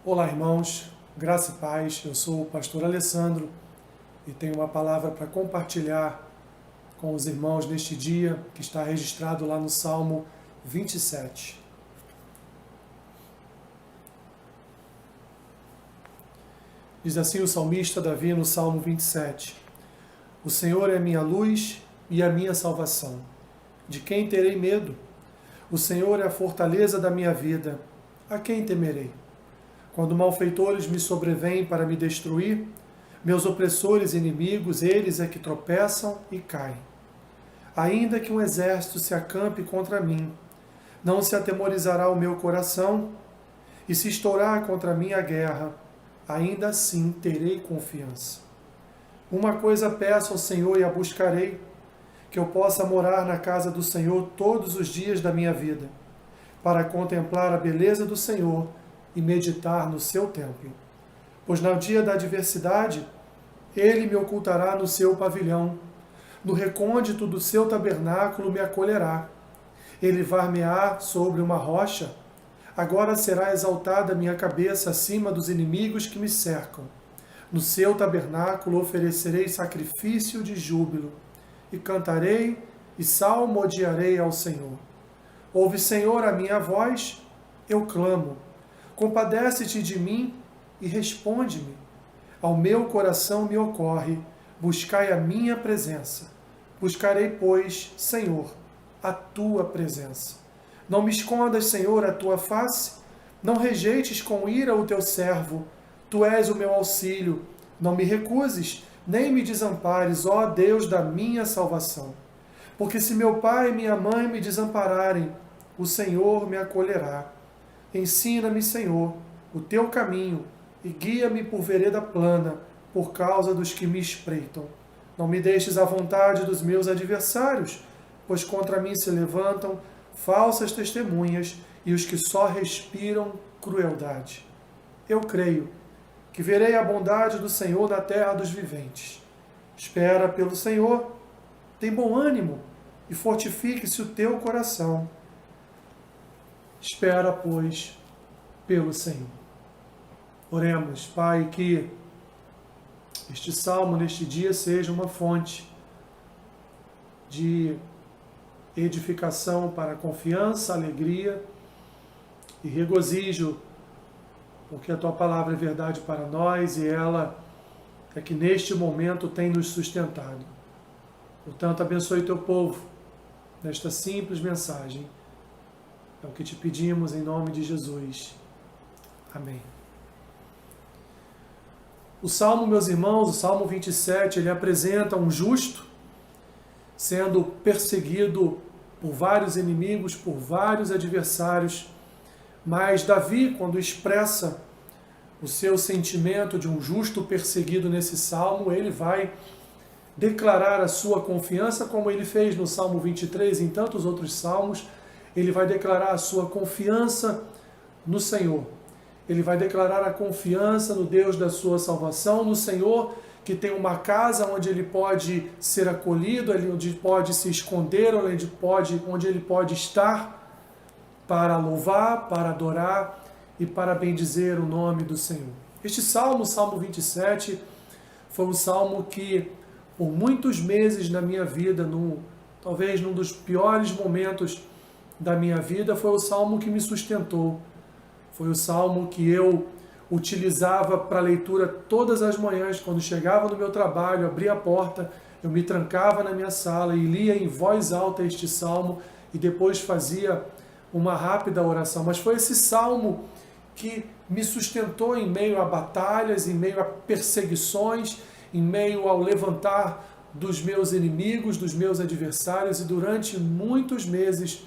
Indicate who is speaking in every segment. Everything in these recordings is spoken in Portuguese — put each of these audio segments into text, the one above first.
Speaker 1: Olá, irmãos, graça e paz. Eu sou o pastor Alessandro e tenho uma palavra para compartilhar com os irmãos neste dia, que está registrado lá no Salmo 27. Diz assim o salmista Davi no Salmo 27: O Senhor é minha luz e a minha salvação. De quem terei medo? O Senhor é a fortaleza da minha vida. A quem temerei? Quando malfeitores me sobrevêm para me destruir, meus opressores e inimigos, eles é que tropeçam e caem. Ainda que um exército se acampe contra mim, não se atemorizará o meu coração, e se estourar contra mim a guerra, ainda assim terei confiança. Uma coisa peço ao Senhor e a buscarei, que eu possa morar na casa do Senhor todos os dias da minha vida, para contemplar a beleza do Senhor e meditar no seu templo. Pois no dia da adversidade, ele me ocultará no seu pavilhão, no recôndito do seu tabernáculo me acolherá. Ele var-me-á sobre uma rocha, agora será exaltada minha cabeça acima dos inimigos que me cercam. No seu tabernáculo oferecerei sacrifício de júbilo, e cantarei e salmodiarei ao Senhor. Ouve, Senhor, a minha voz, eu clamo. Compadece-te de mim e responde-me. Ao meu coração me ocorre, buscai a minha presença. Buscarei, pois, Senhor, a tua presença. Não me escondas, Senhor, a tua face, não rejeites com ira o teu servo. Tu és o meu auxílio, não me recuses, nem me desampares, ó Deus da minha salvação. Porque se meu pai e minha mãe me desampararem, o Senhor me acolherá. Ensina-me, Senhor, o teu caminho e guia-me por vereda plana, por causa dos que me espreitam. Não me deixes à vontade dos meus adversários, pois contra mim se levantam falsas testemunhas e os que só respiram crueldade. Eu creio que verei a bondade do Senhor na terra dos viventes. Espera pelo Senhor, tem bom ânimo e fortifique-se o teu coração. Espera, pois, pelo Senhor. Oremos, Pai, que este salmo neste dia seja uma fonte de edificação para confiança, alegria e regozijo, porque a Tua palavra é verdade para nós e ela é que neste momento tem nos sustentado. Portanto, abençoe Teu povo nesta simples mensagem. É o que te pedimos em nome de Jesus. Amém. O Salmo, meus irmãos, o Salmo 27, ele apresenta um justo sendo perseguido por vários inimigos, por vários adversários. Mas Davi, quando expressa o seu sentimento de um justo perseguido nesse Salmo, ele vai declarar a sua confiança, como ele fez no Salmo 23 e em tantos outros salmos. Ele vai declarar a sua confiança no Senhor. Ele vai declarar a confiança no Deus da sua salvação, no Senhor, que tem uma casa onde ele pode ser acolhido, onde pode se esconder, onde ele pode estar para louvar, para adorar e para bendizer o nome do Senhor. Este salmo, o Salmo 27, foi um salmo que, por muitos meses na minha vida, talvez num dos piores momentos da minha vida, foi o salmo que me sustentou. Foi o salmo que eu utilizava para leitura todas as manhãs, quando chegava no meu trabalho, abria a porta, eu me trancava na minha sala e lia em voz alta este salmo e depois fazia uma rápida oração. Mas foi esse salmo que me sustentou em meio a batalhas, em meio a perseguições, em meio ao levantar dos meus inimigos, dos meus adversários, e durante muitos meses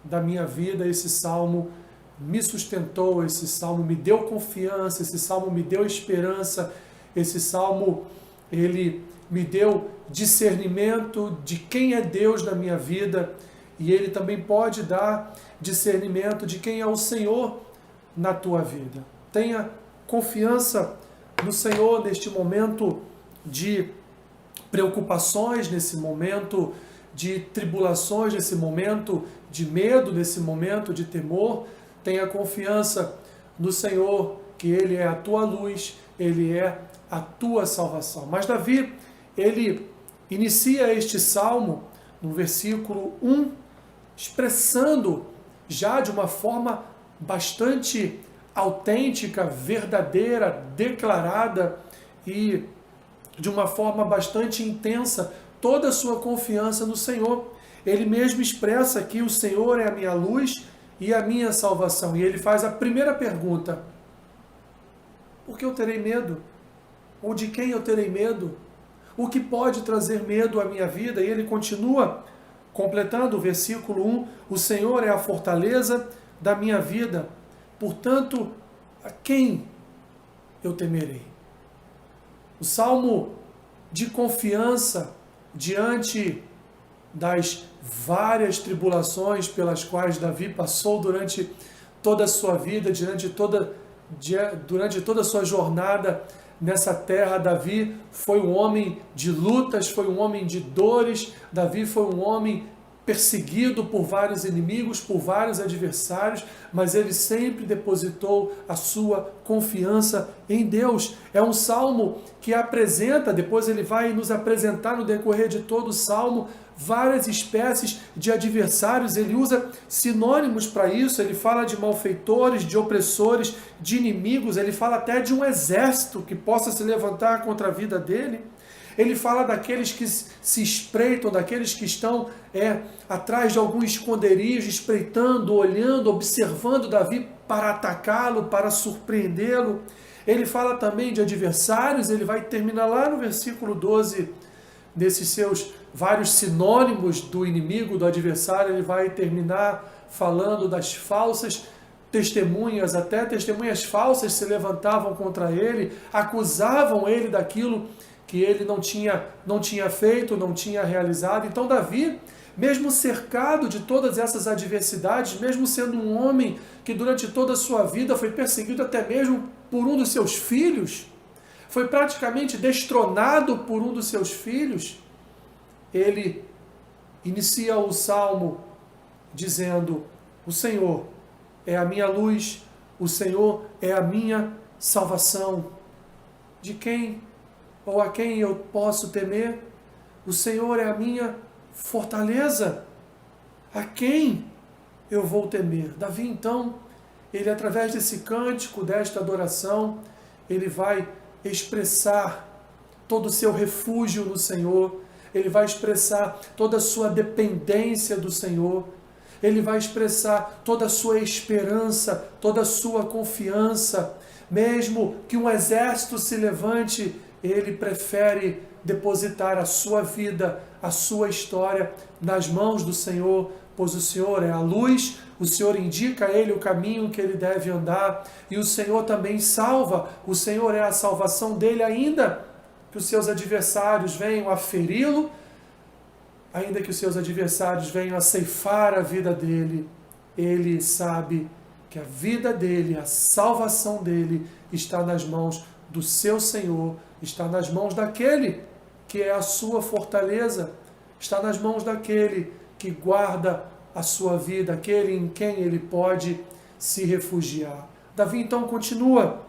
Speaker 1: da minha vida esse salmo me sustentou, esse salmo me deu confiança, esse salmo me deu esperança, esse salmo ele me deu discernimento de quem é Deus na minha vida, e ele também pode dar discernimento de quem é o Senhor na tua vida. Tenha confiança no Senhor neste momento de preocupações, nesse momento de tribulações, nesse momento de medo, nesse momento de temor. Tenha confiança no Senhor, que Ele é a tua luz, Ele é a tua salvação. Mas Davi, ele inicia este salmo no versículo 1, expressando já de uma forma bastante autêntica, verdadeira, declarada e de uma forma bastante intensa toda a sua confiança no Senhor. Ele mesmo expressa que o Senhor é a minha luz e a minha salvação. E ele faz a primeira pergunta: por que eu terei medo? Ou de quem eu terei medo? O que pode trazer medo à minha vida? E ele continua completando o versículo 1, o Senhor é a fortaleza da minha vida, portanto, a quem eu temerei? O salmo de confiança diante das várias tribulações pelas quais Davi passou durante toda a sua vida, durante toda a sua jornada nessa terra. Davi foi um homem de lutas, foi um homem de dores, Davi foi um homem perseguido por vários inimigos, por vários adversários, mas ele sempre depositou a sua confiança em Deus. É um salmo que apresenta, depois ele vai nos apresentar no decorrer de todo o salmo, várias espécies de adversários. Ele usa sinônimos para isso, ele fala de malfeitores, de opressores, de inimigos, ele fala até de um exército que possa se levantar contra a vida dele. Ele fala daqueles que se espreitam, daqueles que estão atrás de algum esconderijo, espreitando, olhando, observando Davi para atacá-lo, para surpreendê-lo. Ele fala também de adversários, ele vai terminar lá no versículo 12, desses seus vários sinônimos do inimigo, do adversário, ele vai terminar falando das falsas testemunhas, até testemunhas falsas se levantavam contra ele, acusavam ele daquilo que ele não tinha feito, não tinha realizado. Então Davi, mesmo cercado de todas essas adversidades, mesmo sendo um homem que durante toda a sua vida foi perseguido até mesmo por um dos seus filhos, foi praticamente destronado por um dos seus filhos, ele inicia o salmo dizendo: o Senhor é a minha luz, o Senhor é a minha salvação. De quem ou a quem eu posso temer? O Senhor é a minha fortaleza. A quem eu vou temer? Davi, então, ele através desse cântico, desta adoração, ele vai expressar todo o seu refúgio no Senhor, ele vai expressar toda a sua dependência do Senhor, ele vai expressar toda a sua esperança, toda a sua confiança. Mesmo que um exército se levante, ele prefere depositar a sua vida, a sua história nas mãos do Senhor, pois o Senhor é a luz, o Senhor indica a ele o caminho que ele deve andar, e o Senhor também salva, o Senhor é a salvação dele, ainda que os seus adversários venham a feri-lo, ainda que os seus adversários venham a ceifar a vida dele, ele sabe que a vida dele, a salvação dele está nas mãos do seu Senhor, está nas mãos daquele que é a sua fortaleza, está nas mãos daquele que guarda a sua vida, aquele em quem ele pode se refugiar. Davi então continua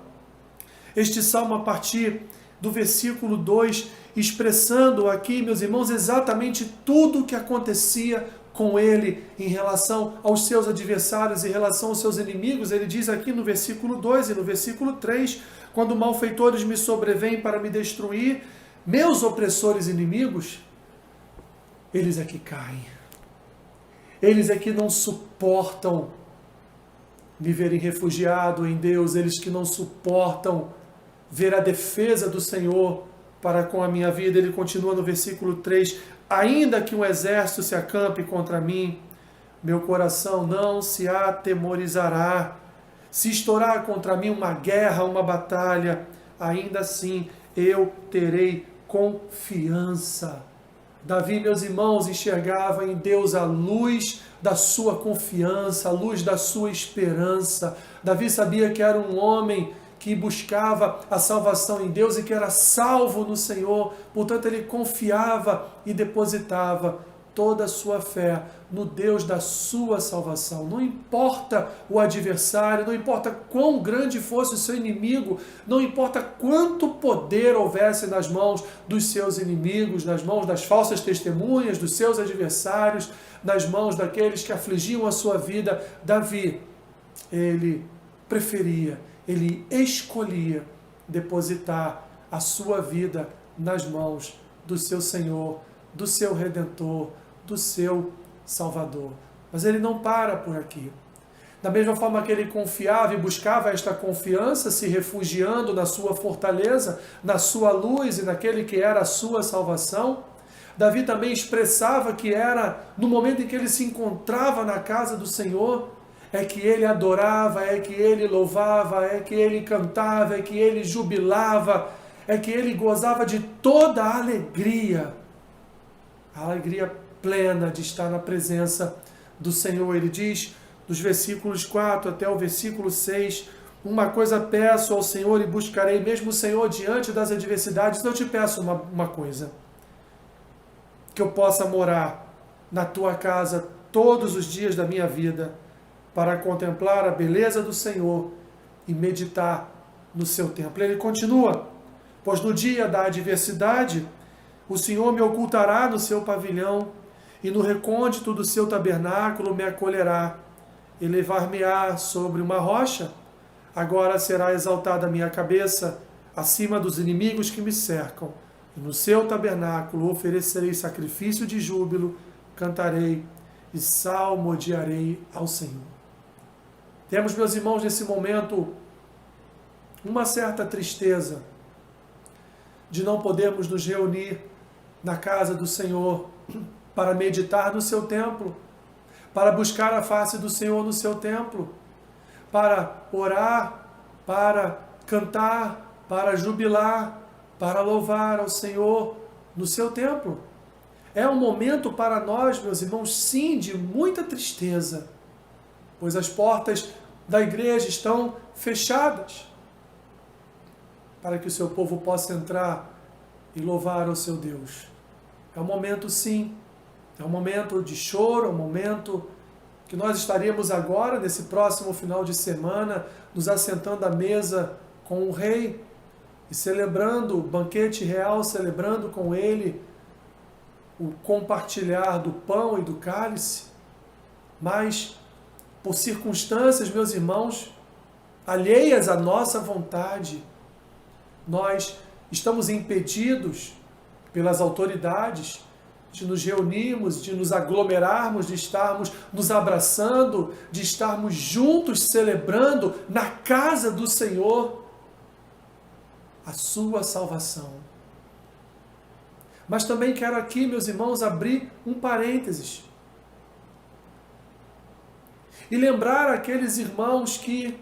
Speaker 1: este salmo a partir do versículo 2, expressando aqui, meus irmãos, exatamente tudo o que acontecia com ele em relação aos seus adversários, em relação aos seus inimigos. Ele diz aqui no versículo 2 e no versículo 3, quando malfeitores me sobrevêm para me destruir, meus opressores inimigos, eles é que caem. Eles é que não suportam me verem refugiado em Deus, eles que não suportam ver a defesa do Senhor para com a minha vida. Ele continua no versículo 3, ainda que um exército se acampe contra mim, meu coração não se atemorizará. Se estourar contra mim uma guerra, uma batalha, ainda assim eu terei confiança. Davi, meus irmãos, enxergava em Deus a luz da sua confiança, a luz da sua esperança. Davi sabia que era um homem que buscava a salvação em Deus e que era salvo no Senhor. Portanto, ele confiava e depositava toda a sua fé no Deus da sua salvação. Não importa o adversário, não importa quão grande fosse o seu inimigo, não importa quanto poder houvesse nas mãos dos seus inimigos, nas mãos das falsas testemunhas, dos seus adversários, nas mãos daqueles que afligiam a sua vida. Davi, ele preferia, ele escolhia depositar a sua vida nas mãos do seu Senhor, do seu Redentor, do seu Salvador. Mas ele não para por aqui. Da mesma forma que ele confiava e buscava esta confiança, se refugiando na sua fortaleza, na sua luz e naquele que era a sua salvação, Davi também expressava que era no momento em que ele se encontrava na casa do Senhor, é que ele adorava, é que ele louvava, é que ele cantava, é que ele jubilava, é que ele gozava de toda a alegria plena de estar na presença do Senhor. Ele diz, dos versículos 4 até o versículo 6, uma coisa peço ao Senhor e buscarei, mesmo o Senhor diante das adversidades, eu te peço uma coisa, que eu possa morar na tua casa todos os dias da minha vida, para contemplar a beleza do Senhor e meditar no seu templo. Ele continua, pois no dia da adversidade, o Senhor me ocultará no seu pavilhão, e no recôndito do seu tabernáculo me acolherá. Elevar-me-á sobre uma rocha, agora será exaltada a minha cabeça, acima dos inimigos que me cercam. E no seu tabernáculo oferecerei sacrifício de júbilo, cantarei e salmodiarei ao Senhor. Temos, meus irmãos, nesse momento, uma certa tristeza de não podermos nos reunir na casa do Senhor para meditar no seu templo, para buscar a face do Senhor no seu templo, para orar, para cantar, para jubilar, para louvar ao Senhor no seu templo. É um momento para nós, meus irmãos, sim, de muita tristeza, pois as portas da igreja estão fechadas para que o seu povo possa entrar e louvar ao seu Deus. É um momento, sim, é um momento de choro, é um momento que nós estaríamos agora, nesse próximo final de semana, nos assentando à mesa com o rei e celebrando o banquete real, celebrando com ele o compartilhar do pão e do cálice. Mas, por circunstâncias, meus irmãos, alheias à nossa vontade, nós estamos impedidos pelas autoridades de nos reunirmos, de nos aglomerarmos, de estarmos nos abraçando, de estarmos juntos celebrando na casa do Senhor a sua salvação. Mas também quero aqui, meus irmãos, abrir um parênteses e lembrar aqueles irmãos que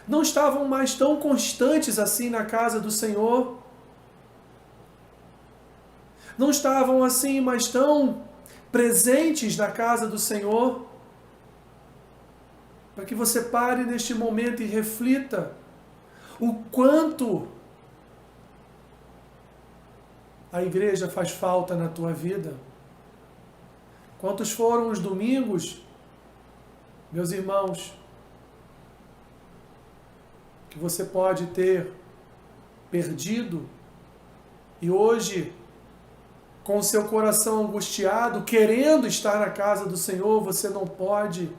Speaker 1: não estavam mais tão constantes assim na casa do Senhor, não estavam assim mais tão presentes na casa do Senhor, para que você pare neste momento e reflita o quanto a igreja faz falta na tua vida. Quantos foram os domingos, meus irmãos, que você pode ter perdido e hoje, com o seu coração angustiado, querendo estar na casa do Senhor, você não pode,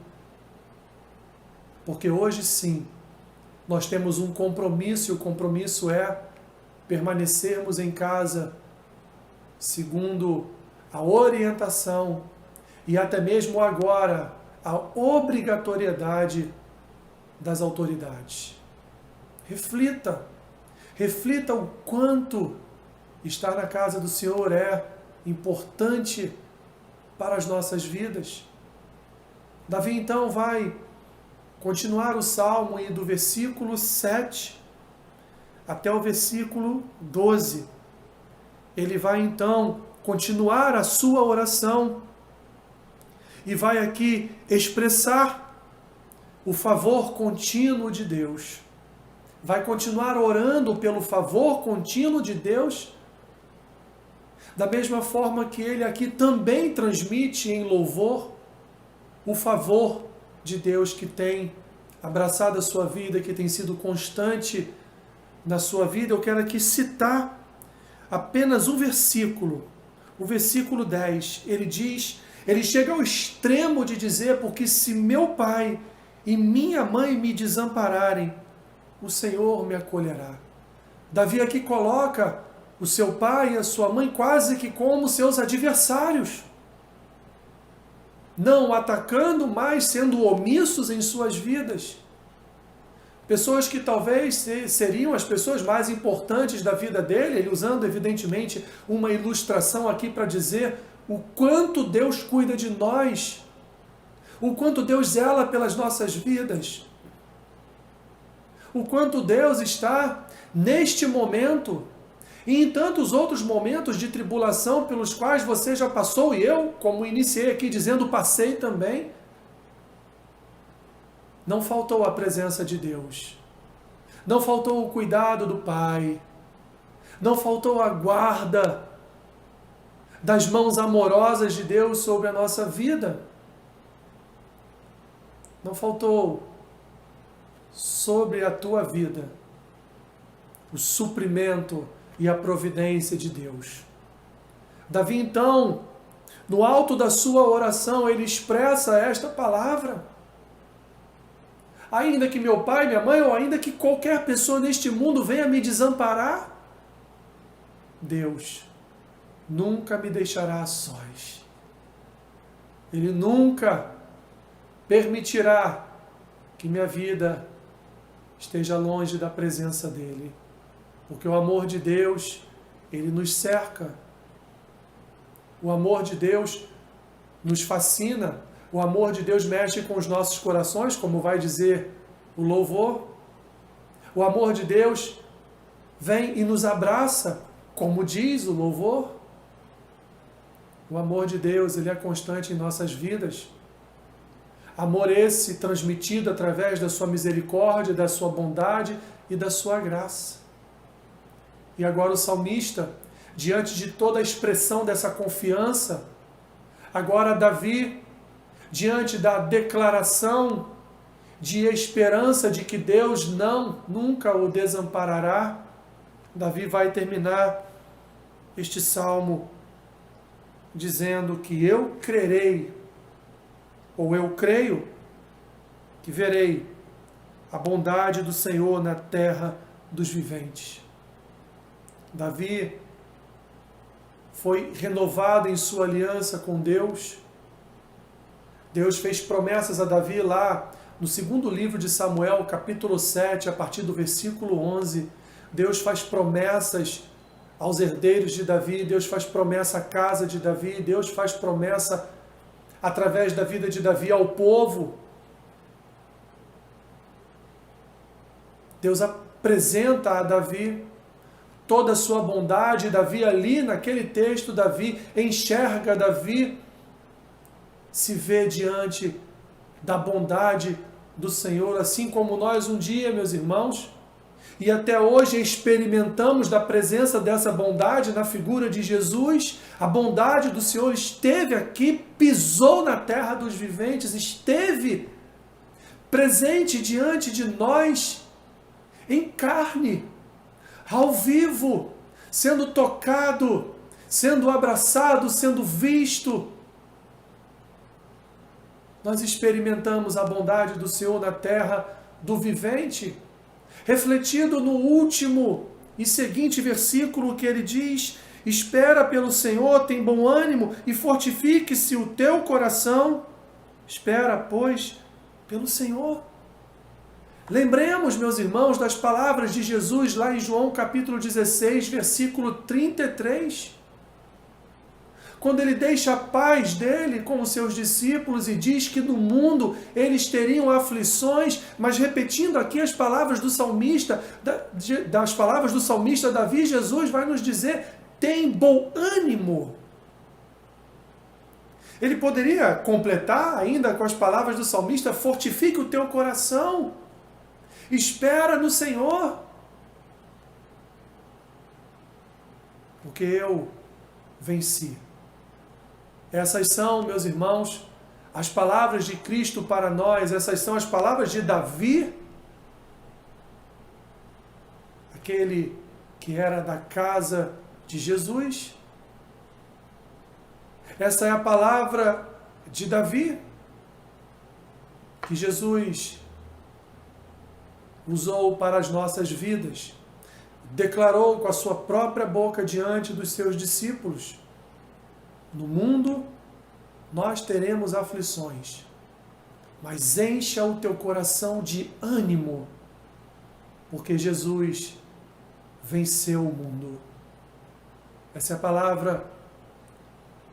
Speaker 1: porque hoje sim, nós temos um compromisso, e o compromisso é permanecermos em casa segundo a orientação e até mesmo agora a obrigatoriedade das autoridades. Reflita o quanto estar na casa do Senhor é importante para as nossas vidas. Davi então vai continuar o salmo e do versículo 7 até o versículo 12. Ele vai então continuar a sua oração e vai aqui expressar o favor contínuo de Deus. Vai continuar orando pelo favor contínuo de Deus, Da mesma forma que ele aqui também transmite em louvor o favor de Deus que tem abraçado a sua vida, que tem sido constante na sua vida. Eu quero aqui citar apenas um versículo, o versículo 10. Ele chega ao extremo de dizer: porque se meu pai e minha mãe me desampararem, o Senhor me acolherá. Davi aqui coloca o seu pai e a sua mãe quase que como seus adversários, não atacando, mas sendo omissos em suas vidas. Pessoas que talvez seriam as pessoas mais importantes da vida dele, ele usando evidentemente uma ilustração aqui para dizer o quanto Deus cuida de nós, o quanto Deus zela pelas nossas vidas, o quanto Deus está neste momento e em tantos outros momentos de tribulação pelos quais você já passou, e eu, como iniciei aqui dizendo, passei também. Não faltou a presença de Deus, não faltou o cuidado do Pai, não faltou a guarda das mãos amorosas de Deus sobre a nossa vida, não faltou sobre a tua vida o suprimento e a providência de Deus. Davi, então, no alto da sua oração, ele expressa esta palavra: ainda que meu pai, minha mãe, ou ainda que qualquer pessoa neste mundo venha me desamparar, Deus nunca me deixará a sós. Ele nunca permitirá que minha vida esteja longe da presença dele. Porque o amor de Deus, ele nos cerca. O amor de Deus nos fascina. O amor de Deus mexe com os nossos corações, como vai dizer o louvor. O amor de Deus vem e nos abraça, como diz o louvor. O amor de Deus, ele é constante em nossas vidas. Amor esse transmitido através da sua misericórdia, da sua bondade e da sua graça. E agora o salmista, diante de toda a expressão dessa confiança, agora Davi, diante da declaração de esperança de que Deus nunca o desamparará, Davi vai terminar este salmo dizendo que eu crerei, ou eu creio, que verei a bondade do Senhor na terra dos viventes. Davi foi renovado em sua aliança com Deus. Deus fez promessas a Davi lá no segundo livro de Samuel, capítulo 7, a partir do versículo 11. Deus faz promessas aos herdeiros de Davi, Deus faz promessa à casa de Davi, Deus faz promessa através da vida de Davi ao povo. Deus apresenta a Davi toda a sua bondade. Davi ali, naquele texto, Davi enxerga, Davi se vê diante da bondade do Senhor, assim como nós um dia, meus irmãos, e até hoje experimentamos da presença dessa bondade na figura de Jesus. A bondade do Senhor esteve aqui, pisou na terra dos viventes, esteve presente diante de nós, em carne, ao vivo, sendo tocado, sendo abraçado, sendo visto. Nós experimentamos a bondade do Senhor na terra do vivente, refletido no último e seguinte versículo que ele diz: espera pelo Senhor, tem bom ânimo e fortifique-se o teu coração. Espera, pois, pelo Senhor. Lembremos, meus irmãos, das palavras de Jesus lá em João capítulo 16, versículo 33. Quando ele deixa a paz dele com os seus discípulos e diz que no mundo eles teriam aflições, mas repetindo aqui as palavras do salmista, das palavras do salmista Davi, Jesus vai nos dizer: tem bom ânimo. Ele poderia completar ainda com as palavras do salmista: fortifique o teu coração, espera no Senhor, porque eu venci. Essas são, meus irmãos, as palavras de Cristo para nós, essas são as palavras de Davi, aquele que era da casa de Jesus. Essa é a palavra de Davi, que Jesus usou para as nossas vidas. Declarou com a sua própria boca diante dos seus discípulos: no mundo nós teremos aflições, mas encha o teu coração de ânimo, porque Jesus venceu o mundo. Essa é a palavra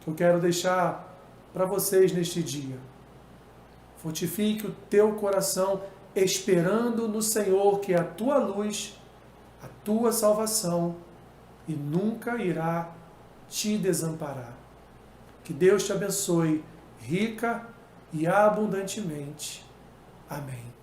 Speaker 1: que eu quero deixar para vocês neste dia. Fortifique o teu coração esperando no Senhor, que é a tua luz, a tua salvação, e nunca irá te desamparar. Que Deus te abençoe rica e abundantemente. Amém.